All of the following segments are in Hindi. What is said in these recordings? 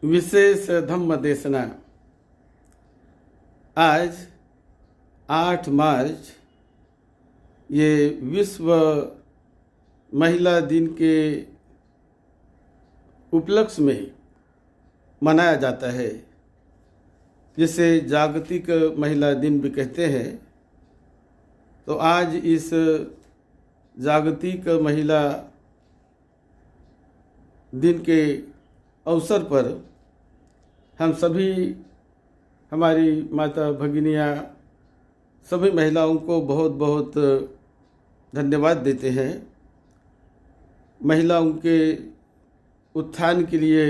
विशेष धम्म देशना। आज 8 मार्च ये विश्व महिला दिन के उपलक्ष्य में मनाया जाता है, जिसे जागतिक महिला दिन भी कहते हैं। तो आज इस जागतिक महिला दिन के अवसर पर हम सभी, हमारी माता भगिनियाँ, सभी महिलाओं को बहुत बहुत धन्यवाद देते हैं। महिलाओं के उत्थान के लिए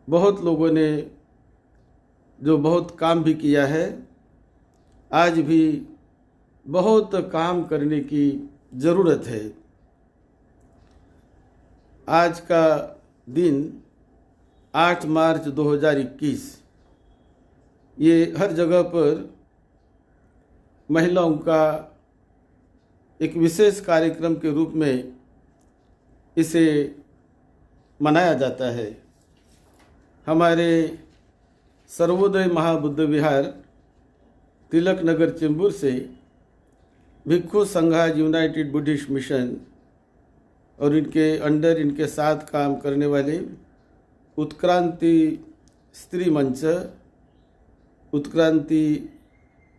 बहुत लोगों ने जो बहुत काम भी किया है, आज भी बहुत काम करने की ज़रूरत है। आज का दिन 8 मार्च 2021 ये हर जगह पर महिलाओं का एक विशेष कार्यक्रम के रूप में इसे मनाया जाता है। हमारे सर्वोदय महाबुद्ध विहार तिलक नगर चेंबूर से भिक्षु संघाज यूनाइटेड बुद्धिस्ट मिशन और इनके अंडर, इनके साथ काम करने वाले उत्क्रांति स्त्री मंच, उत्क्रांति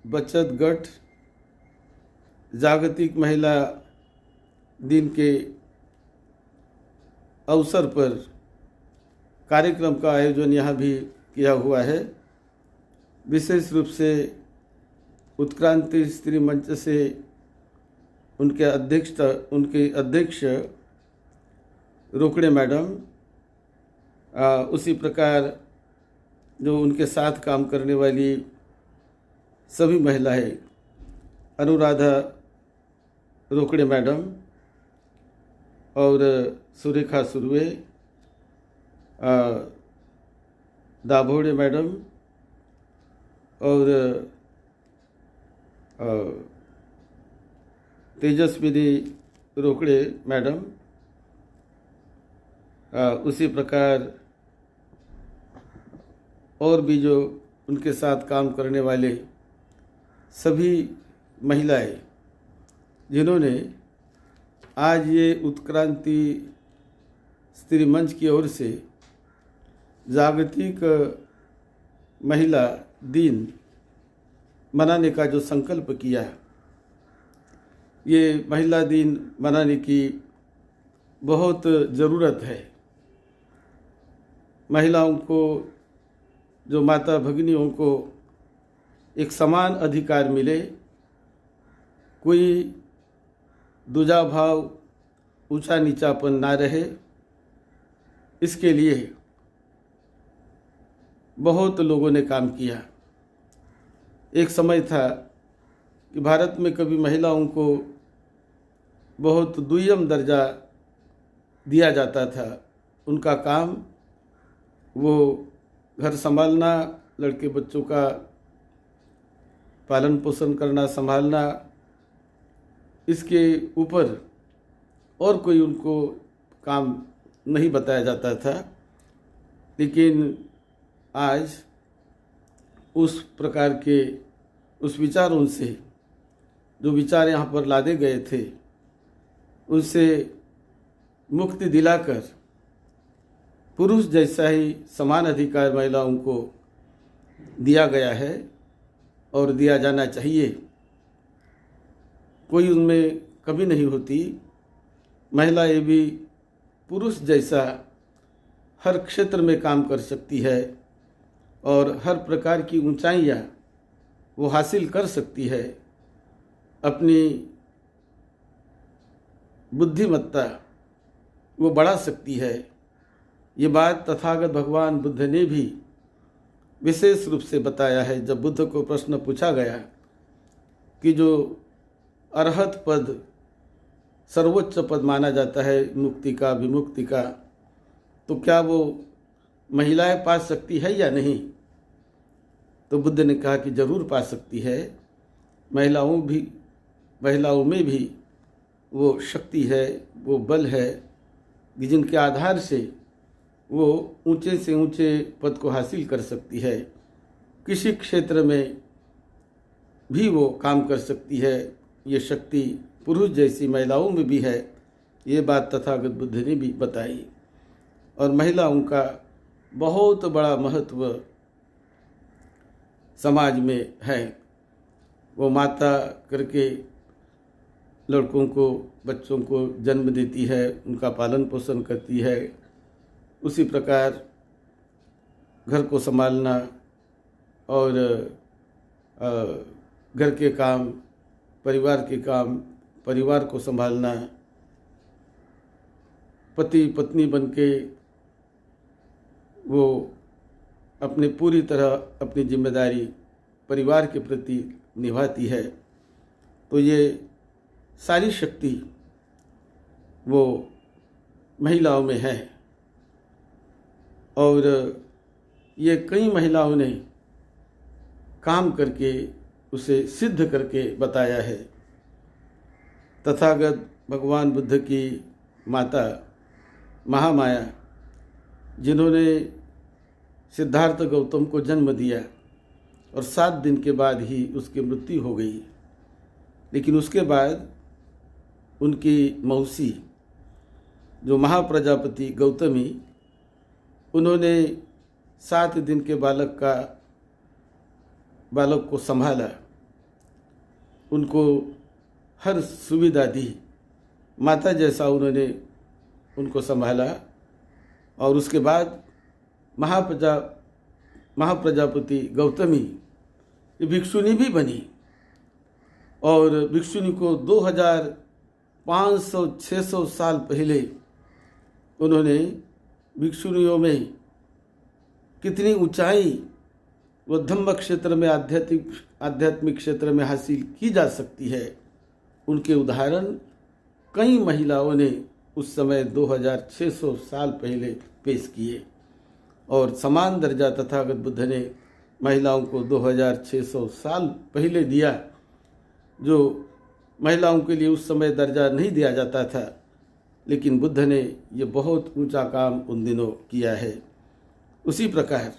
बचत गठ, जागतिक महिला दिन के अवसर पर कार्यक्रम का आयोजन यहाँ भी किया हुआ है। विशेष रूप से उत्क्रांति स्त्री मंच से उनके अध्यक्ष रोकड़े मैडम, उसी प्रकार जो उनके साथ काम करने वाली सभी महिलाएं, अनुराधा रोकड़े मैडम और सुरेखा सुरवे, दाभोड़े मैडम और तेजस्विनी रोकड़े मैडम, उसी प्रकार और भी जो उनके साथ काम करने वाले सभी महिलाएं, जिन्होंने आज ये उत्क्रांति स्त्री मंच की ओर से जागतिक महिला दिन मनाने का जो संकल्प किया, ये महिला दिन मनाने की बहुत ज़रूरत है। महिलाओं को, जो माता भगिनियों को एक समान अधिकार मिले, कोई दूजा भाव, ऊंचा नीचापन ना रहे, इसके लिए बहुत लोगों ने काम किया। एक समय था कि भारत में कभी महिलाओं को बहुत दुय्यम दर्जा दिया जाता था। उनका काम वो घर संभालना, लड़के बच्चों का पालन पोषण करना, संभालना, इसके ऊपर और कोई उनको काम नहीं बताया जाता था। लेकिन आज उस प्रकार के, उस विचारों से, जो विचार यहाँ पर लादे गए थे, उससे मुक्ति दिलाकर पुरुष जैसा ही समान अधिकार महिलाओं को दिया गया है और दिया जाना चाहिए। कोई उनमें कमी नहीं होती। महिलाएं भी पुरुष जैसा हर क्षेत्र में काम कर सकती है और हर प्रकार की ऊंचाइयां वो हासिल कर सकती है। अपनी बुद्धिमत्ता वो बढ़ा सकती है। ये बात तथागत भगवान बुद्ध ने भी विशेष रूप से बताया है। जब बुद्ध को प्रश्न पूछा गया कि जो अरहत पद सर्वोच्च पद माना जाता है मुक्ति का, विमुक्ति का, तो क्या वो महिलाएं पा सकती है या नहीं? तो बुद्ध ने कहा कि जरूर पा सकती है। महिलाओं में भी वो शक्ति है, वो बल है कि जिनके आधार से वो ऊंचे से ऊंचे पद को हासिल कर सकती है, किसी क्षेत्र में भी वो काम कर सकती है। ये शक्ति पुरुष जैसी महिलाओं में भी है, ये बात तथागत बुद्ध ने भी बताई। और महिलाओं का बहुत बड़ा महत्व समाज में है। वो माता करके लड़कों को, बच्चों को जन्म देती है, उनका पालन पोषण करती है। उसी प्रकार घर को संभालना और घर के काम, परिवार के काम, परिवार को संभालना, पति पत्नी बनके वो अपने पूरी तरह अपनी जिम्मेदारी परिवार के प्रति निभाती है। तो ये सारी शक्ति वो महिलाओं में है। और ये कई महिलाओं ने काम करके उसे सिद्ध करके बताया है। तथागत भगवान बुद्ध की माता महामाया, जिन्होंने सिद्धार्थ गौतम को जन्म दिया और 7 दिन के बाद ही उसकी मृत्यु हो गई, लेकिन उसके बाद उनकी मौसी जो महाप्रजापति गौतमी, उन्होंने 7 दिन के बालक को संभाला, उनको हर सुविधा दी, माता जैसा उन्होंने उनको संभाला। और उसके बाद महाप्रजापति गौतमी ये भिक्षुनी भी बनी, और भिक्षुनी को 2500-600 साल पहले उन्होंने भिक्षुनियों में कितनी ऊंचाई वो धम्म क्षेत्र में, आध्यात्मिक क्षेत्र में हासिल की जा सकती है, उनके उदाहरण कई महिलाओं ने उस समय 2600 साल पहले पेश किए। और समान दर्जा तथागत बुद्ध ने महिलाओं को 2600 साल पहले दिया, जो महिलाओं के लिए उस समय दर्जा नहीं दिया जाता था, लेकिन बुद्ध ने ये बहुत ऊंचा काम उन दिनों किया है। उसी प्रकार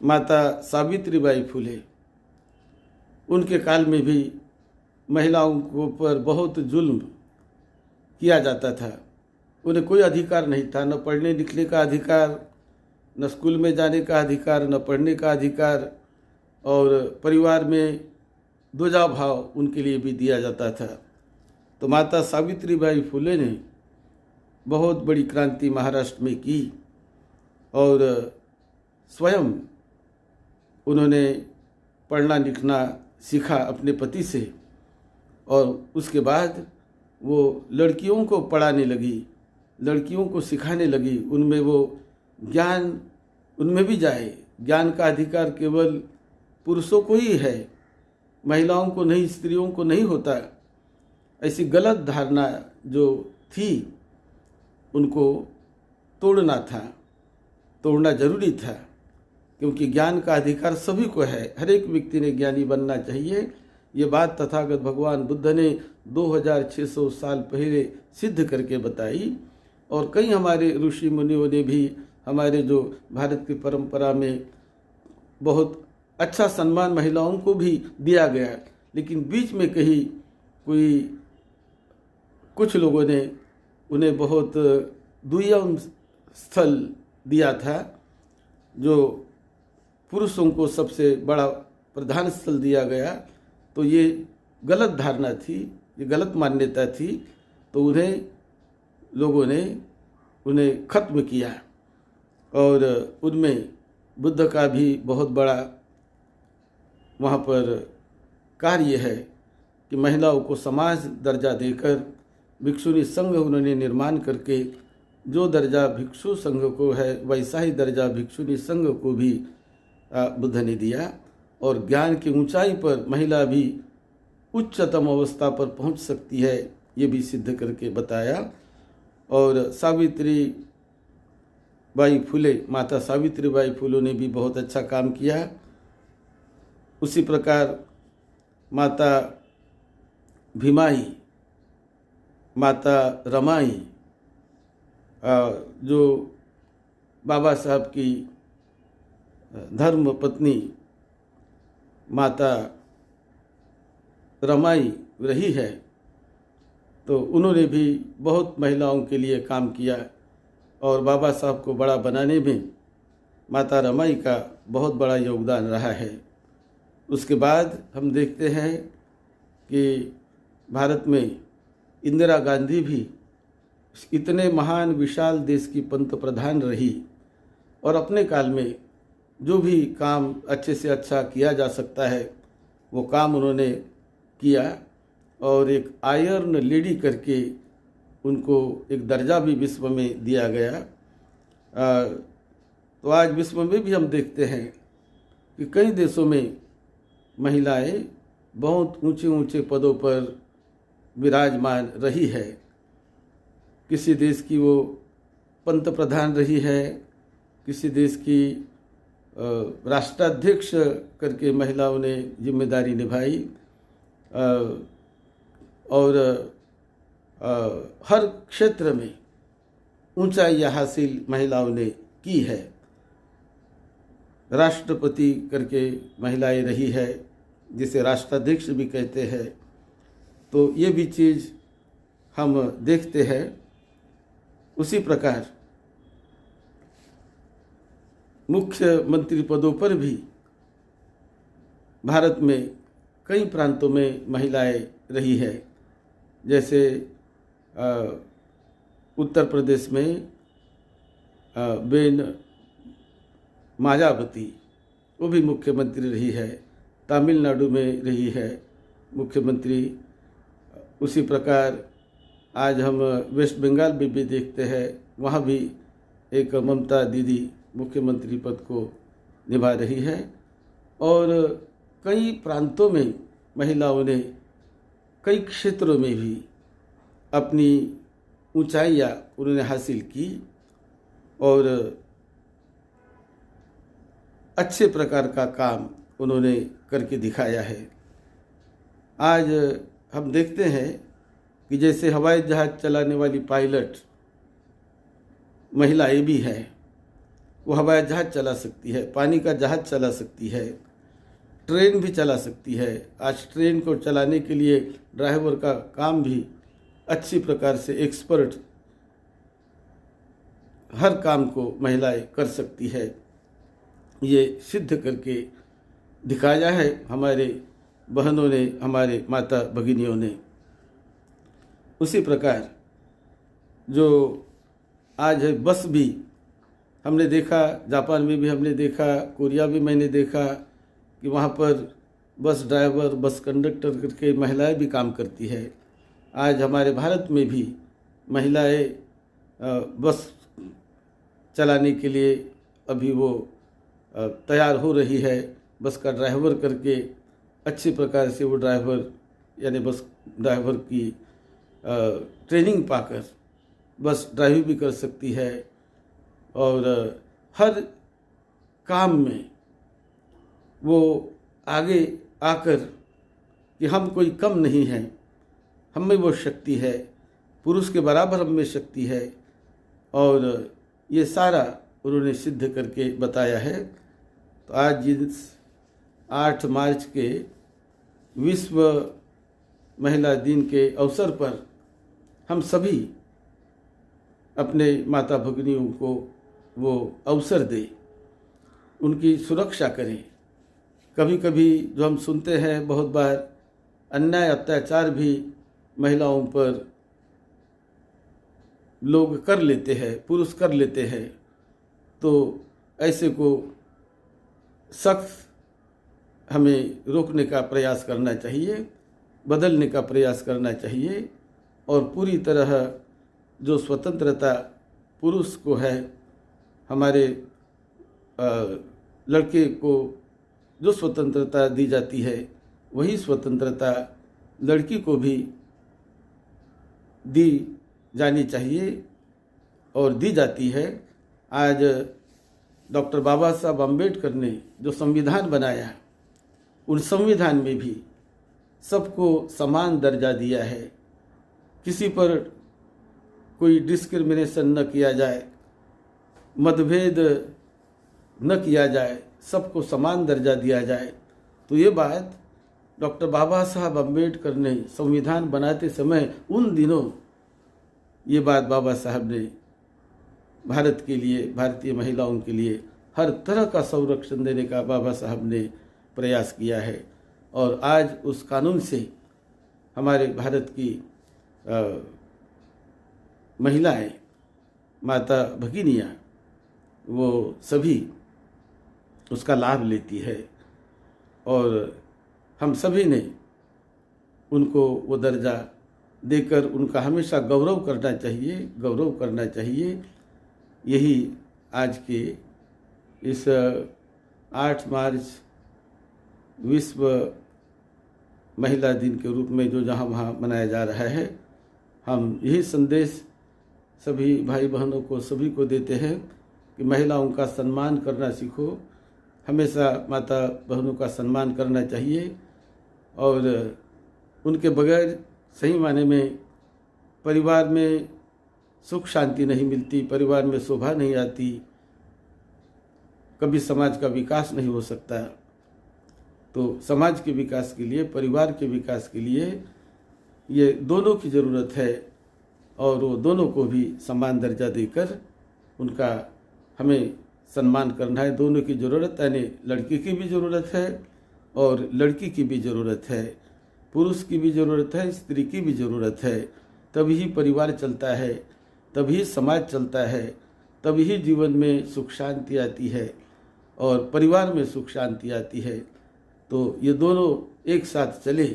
माता सावित्रीबाई फुले, उनके काल में भी महिलाओं को पर बहुत जुल्म किया जाता था। उन्हें कोई अधिकार नहीं था, न पढ़ने लिखने का अधिकार, न स्कूल में जाने का अधिकार, न पढ़ने का अधिकार, और परिवार में द्वजा भाव उनके लिए भी दिया जाता था। तो माता सावित्रीबाई फुले ने बहुत बड़ी क्रांति महाराष्ट्र में की, और स्वयं उन्होंने पढ़ना लिखना सीखा अपने पति से, और उसके बाद वो लड़कियों को पढ़ाने लगी, लड़कियों को सिखाने लगी, उनमें वो ज्ञान उनमें भी जाए। ज्ञान का अधिकार केवल पुरुषों को ही है, महिलाओं को नहीं, स्त्रियों को नहीं होता। ऐसी गलत धारणा जो थी उनको तोड़ना था, तोड़ना जरूरी था, क्योंकि ज्ञान का अधिकार सभी को है, हर एक व्यक्ति ने ज्ञानी बनना चाहिए। ये बात तथागत भगवान बुद्ध ने 2600 साल पहले सिद्ध करके बताई। और कई हमारे ऋषि मुनियों ने भी, हमारे जो भारत की परंपरा में बहुत अच्छा सम्मान महिलाओं को भी दिया गया, लेकिन बीच में कहीं कुछ लोगों ने उन्हें बहुत दुय्यम स्थल दिया था, जो पुरुषों को सबसे बड़ा प्रधान स्थल दिया गया। तो ये गलत धारणा थी, ये गलत मान्यता थी, तो उन्हें लोगों ने उन्हें खत्म किया। और उनमें बुद्ध का भी बहुत बड़ा वहाँ पर कार्य है कि महिलाओं को समाज दर्जा देकर भिक्षुनी संघ उन्होंने निर्माण करके, जो दर्जा भिक्षु संघ को है वैसा ही दर्जा भिक्षुनी संघ को भी बुद्ध ने दिया। और ज्ञान की ऊंचाई पर महिला भी उच्चतम अवस्था पर पहुंच सकती है, ये भी सिद्ध करके बताया। और सावित्रीबाई फुले, माता सावित्रीबाई फुले ने भी बहुत अच्छा काम किया। उसी प्रकार माता भीमाई, माता रमाई, जो बाबा साहब की धर्म पत्नी माता रमाई रही है, तो उन्होंने भी बहुत महिलाओं के लिए काम किया और बाबा साहब को बड़ा बनाने में माता रमाई का बहुत बड़ा योगदान रहा है। उसके बाद हम देखते हैं कि भारत में इंदिरा गांधी भी इतने महान विशाल देश की पंत प्रधान रही और अपने काल में जो भी काम अच्छे से अच्छा किया जा सकता है वो काम उन्होंने किया और एक आयरन लेडी करके उनको एक दर्जा भी विश्व में दिया गया। तो आज विश्व में भी हम देखते हैं कि कई देशों में महिलाएं बहुत ऊंचे ऊंचे पदों पर विराजमान रही है। किसी देश की वो पंत प्रधान रही है, किसी देश की राष्ट्राध्यक्ष करके महिलाओं ने जिम्मेदारी निभाई और हर क्षेत्र में ऊंचाइयां हासिल महिलाओं ने की है। राष्ट्रपति करके महिलाएं रही है, जिसे राष्ट्राध्यक्ष भी कहते हैं। तो ये भी चीज़ हम देखते हैं। उसी प्रकार मुख्यमंत्री पदों पर भी भारत में कई प्रांतों में महिलाएं रही है। जैसे उत्तर प्रदेश में बेन मायावती, वो भी मुख्यमंत्री रही है। तमिलनाडु में रही है मुख्यमंत्री। उसी प्रकार आज हम वेस्ट बंगाल में भी देखते हैं, वहाँ भी एक ममता दीदी मुख्यमंत्री पद को निभा रही है। और कई प्रांतों में महिलाओं ने कई क्षेत्रों में भी अपनी ऊंचाइयां उन्होंने हासिल की और अच्छे प्रकार का काम उन्होंने करके दिखाया है। आज हम देखते हैं कि जैसे हवाई जहाज़ चलाने वाली पायलट महिलाएं भी हैं, वो हवाई जहाज़ चला सकती है, पानी का जहाज़ चला सकती है, ट्रेन भी चला सकती है। आज ट्रेन को चलाने के लिए ड्राइवर का काम भी अच्छी प्रकार से एक्सपर्ट हर काम को महिलाएं कर सकती है। ये सिद्ध करके दिखाया है हमारे बहनों ने, हमारे माता भगिनियों ने। उसी प्रकार जो आज है बस भी हमने देखा, जापान में भी हमने देखा, कोरिया भी मैंने देखा कि वहाँ पर बस ड्राइवर, बस कंडक्टर करके महिलाएं भी काम करती है। आज हमारे भारत में भी महिलाएं बस चलाने के लिए अभी वो तैयार हो रही है। बस का ड्राइवर करके अच्छी प्रकार से वो ड्राइवर यानी बस ड्राइवर की ट्रेनिंग पाकर बस ड्राइव भी कर सकती है और हर काम में वो आगे आकर कि हम कोई कम नहीं हैं, हम में वो शक्ति है, पुरुष के बराबर हम में शक्ति है और ये सारा उन्होंने सिद्ध करके बताया है। तो आज जिस 8 मार्च के विश्व महिला दिन के अवसर पर हम सभी अपने माता भगिनियों को वो अवसर दें, उनकी सुरक्षा करें। कभी कभी जो हम सुनते हैं बहुत बार अन्याय अत्याचार भी महिलाओं पर लोग कर लेते हैं, पुरुष कर लेते हैं। तो ऐसे को सख्त हमें रोकने का प्रयास करना चाहिए, बदलने का प्रयास करना चाहिए और पूरी तरह जो स्वतंत्रता पुरुष को है, हमारे लड़के को जो स्वतंत्रता दी जाती है वही स्वतंत्रता लड़की को भी दी जानी चाहिए और दी जाती है। आज डॉक्टर बाबा साहब अम्बेडकर ने जो संविधान बनाया, उन संविधान में भी सबको समान दर्जा दिया है। किसी पर कोई डिस्क्रिमिनेशन न किया जाए, मतभेद न किया जाए, सबको समान दर्जा दिया जाए। तो ये बात डॉक्टर बाबा साहब अम्बेडकर ने संविधान बनाते समय उन दिनों ये बात बाबा साहब ने भारत के लिए, भारतीय महिलाओं के लिए हर तरह का संरक्षण देने का बाबा साहब ने प्रयास किया है। और आज उस कानून से हमारे भारत की महिलाएं, माता भगिनियाँ, वो सभी उसका लाभ लेती है। और हम सभी ने उनको वो दर्जा देकर उनका हमेशा गौरव करना चाहिए। यही आज के इस 8 मार्च विश्व महिला दिन के रूप में जो जहाँ वहाँ मनाया जा रहा है, हम यही संदेश सभी भाई बहनों को, सभी को देते हैं कि महिलाओं का सम्मान करना सीखो। हमेशा माता बहनों का सम्मान करना चाहिए और उनके बगैर सही माने में परिवार में सुख शांति नहीं मिलती, परिवार में शोभा नहीं आती, कभी समाज का विकास नहीं हो सकता। तो समाज के विकास के लिए, परिवार के विकास के लिए ये दोनों की ज़रूरत है और वो दोनों को भी समान दर्जा देकर उनका हमें सम्मान करना है। दोनों की ज़रूरत, यानी लड़की की भी ज़रूरत है और लड़की की भी ज़रूरत है, पुरुष की भी ज़रूरत है, स्त्री की भी ज़रूरत है। तभी परिवार चलता है, तभी समाज चलता है, तभी जीवन में सुख शांति आती है और परिवार में सुख शांति आती है। तो ये दोनों एक साथ चले,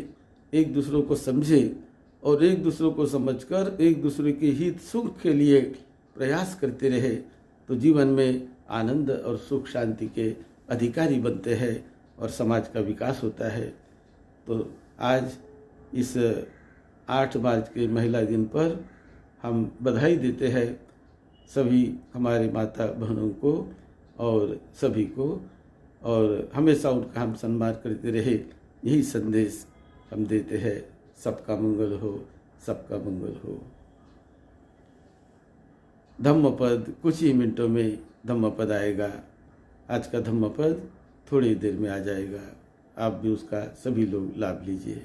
एक दूसरों को समझे और एक दूसरों को समझकर एक दूसरे के हित सुख के लिए प्रयास करते रहे तो जीवन में आनंद और सुख शांति के अधिकारी बनते हैं और समाज का विकास होता है। तो आज इस 8 मार्च के महिला दिन पर हम बधाई देते हैं सभी हमारे माता बहनों को और सभी को, और हमेशा उनका हम सम्मान करते रहे, यही संदेश हम देते हैं। सबका मंगल हो, सबका मंगल हो। धम्मपद कुछ ही मिनटों में धम्मपद आएगा। आज का धम्मपद थोड़ी देर में आ जाएगा। आप भी उसका सभी लोग लाभ लीजिए।